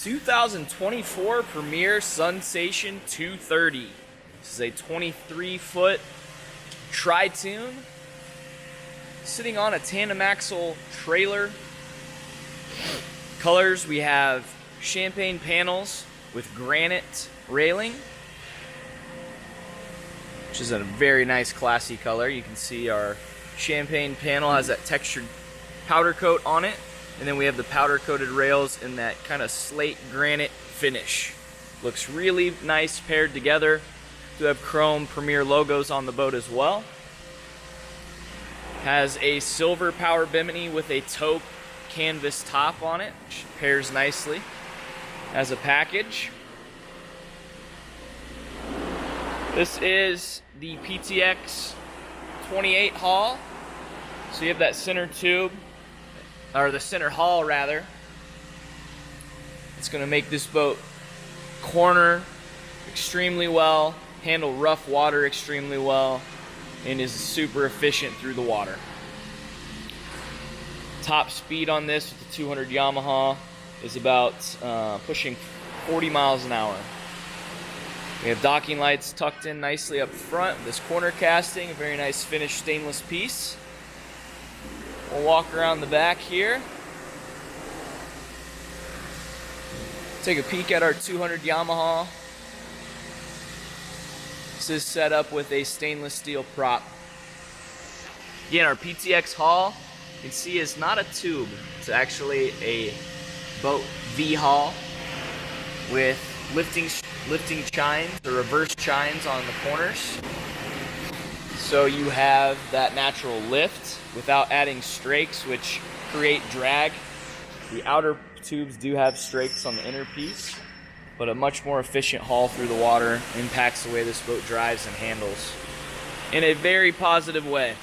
2024 Premier Sunsation 230. This is a 23-foot tri-tune sitting on a tandem axle trailer. Colors, we have champagne panels with granite railing, which is a very nice classy color. You can see our champagne panel has that textured powder coat on it. And then we have the powder coated rails in that kind of slate granite finish. Looks really nice paired together. Do have chrome Premier logos on the boat as well. Has a silver power bimini with a taupe canvas top on it, which pairs nicely as a package. This is the PTX 28 hull. So you have that center tube, or the center hull rather. It's going to make this boat corner extremely well, handle rough water extremely well, and is super efficient through the water. Top speed on this with the 200 Yamaha is about pushing 40 miles an hour. We have docking lights tucked in nicely up front. This corner casting, a very nice finished stainless piece. We'll walk around the back here. Take a peek at our 200 Yamaha. This is set up with a stainless steel prop. Again, our PTX hull, you can see, is not a tube. It's actually a boat V hull with lifting chines or reverse chines on the corners. So you have that natural lift without adding strakes, which create drag. The outer tubes do have strakes on the inner piece, but a much more efficient haul through the water impacts the way this boat drives and handles in a very positive way.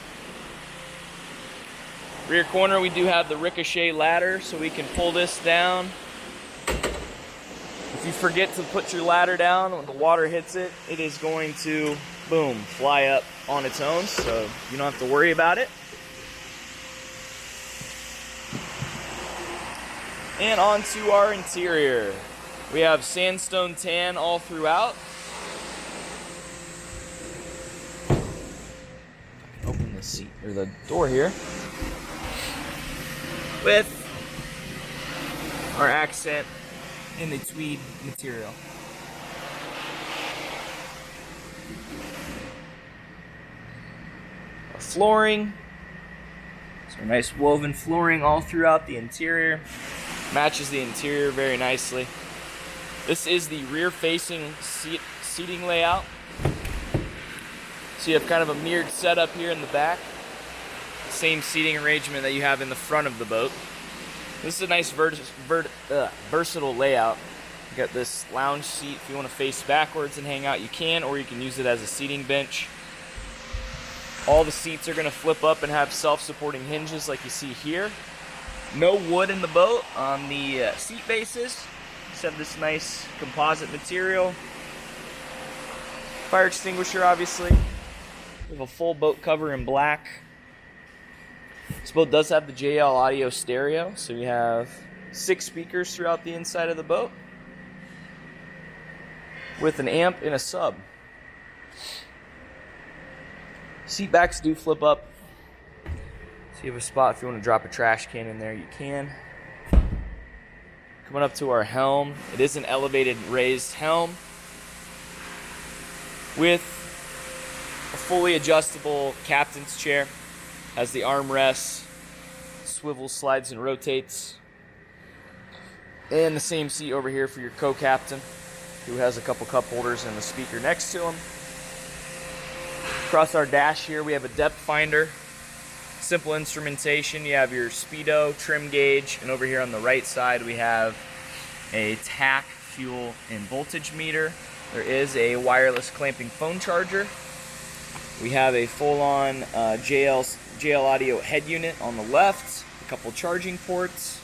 Rear corner, we do have the ricochet ladder, so we can pull this down. If you forget to put your ladder down when the water hits it, it is going to, boom, fly up on its own, so you don't have to worry about it. And onto our interior. We have sandstone tan all throughout. Open the seat or the door here. With our accent in the tweed material. Our flooring. So nice woven flooring all throughout the interior. Matches the interior very nicely. This is the rear-facing seating layout. So you have kind of a mirrored setup here in the back. Same seating arrangement that you have in the front of the boat. This is a nice versatile layout. You got this lounge seat. If you want to face backwards and hang out, you can, or you can use it as a seating bench. All the seats are going to flip up and have self-supporting hinges like you see here. No wood in the boat on the seat bases. Just have this nice composite material. Fire extinguisher, obviously. We have a full boat cover in black. This boat does have the JL audio stereo, so you have 6 speakers throughout the inside of the boat with an amp and a sub. Seat backs do flip up. So you have a spot if you want to drop a trash can in there, you can. Coming up to our helm, it is an elevated raised helm with a fully adjustable captain's chair. Has the armrests, swivels, slides, and rotates. And the same seat over here for your co-captain, who has a couple cup holders and a speaker next to him. Across our dash here, we have a depth finder. Simple instrumentation. You have your speedo, trim gauge, and over here on the right side we have a tack, fuel, and voltage meter. There is a wireless clamping phone charger. We have a full-on JL audio head unit on the left, a couple charging ports,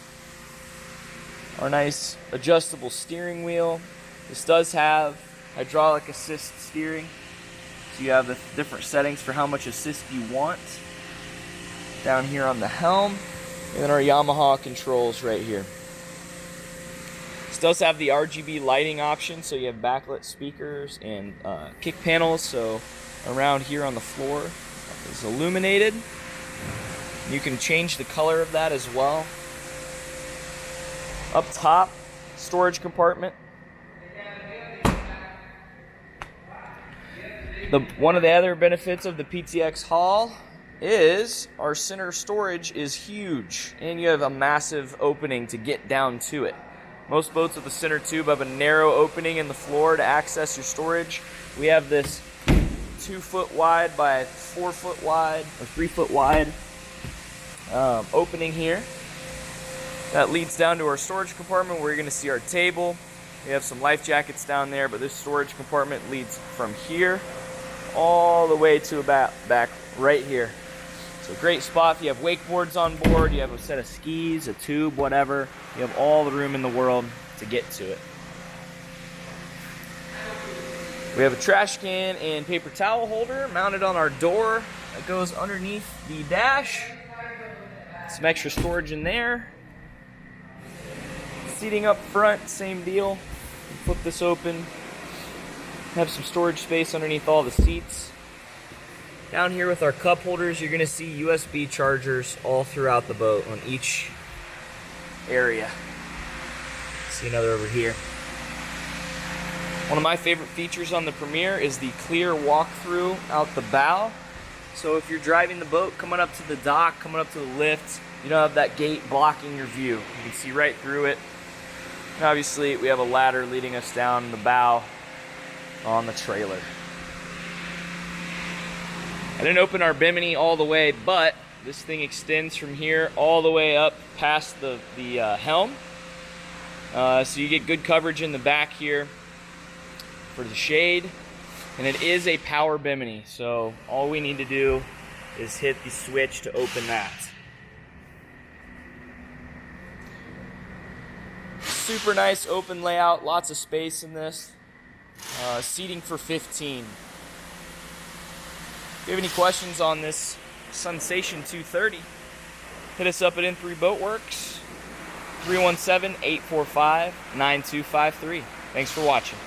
our nice adjustable steering wheel. This does have hydraulic assist steering, so you have the different settings for how much assist you want. Down here on the helm, and then our Yamaha controls right here. does have the RGB lighting option, so you have backlit speakers and kick panels. So around here on the floor is illuminated. You can change the color of that as well. Up top, storage compartment. One of the other benefits of the PTX Hall is our center storage is huge, and you have a massive opening to get down to it. Most boats with the center tube have a narrow opening in the floor to access your storage. We have this 2 foot wide by 4 foot wide or 3 foot wide opening here that leads down to our storage compartment where you're going to see our table. We have some life jackets down there, but this storage compartment leads from here all the way to about back right here. So great spot if you have wakeboards on board, you have a set of skis, a tube, whatever. You have all the room in the world to get to it. We have a trash can and paper towel holder mounted on our door that goes underneath the dash. Some extra storage in there. Seating up front, same deal. Flip this open. Have some storage space underneath all the seats. Down here with our cup holders, you're going to see USB chargers all throughout the boat on each area. See another over here. One of my favorite features on the Premier is the clear walkthrough out the bow. So if you're driving the boat, coming up to the dock, coming up to the lift, you don't have that gate blocking your view. You can see right through it. And obviously, we have a ladder leading us down the bow on the trailer. I didn't open our bimini all the way, but this thing extends from here all the way up past the helm. So you get good coverage in the back here for the shade. And it is a power bimini, so all we need to do is hit the switch to open that. Super nice open layout, lots of space in this. Seating for 15. If you have any questions on this Sunsation 230, hit us up at N3 Boatworks, 317-845-9253. Thanks for watching.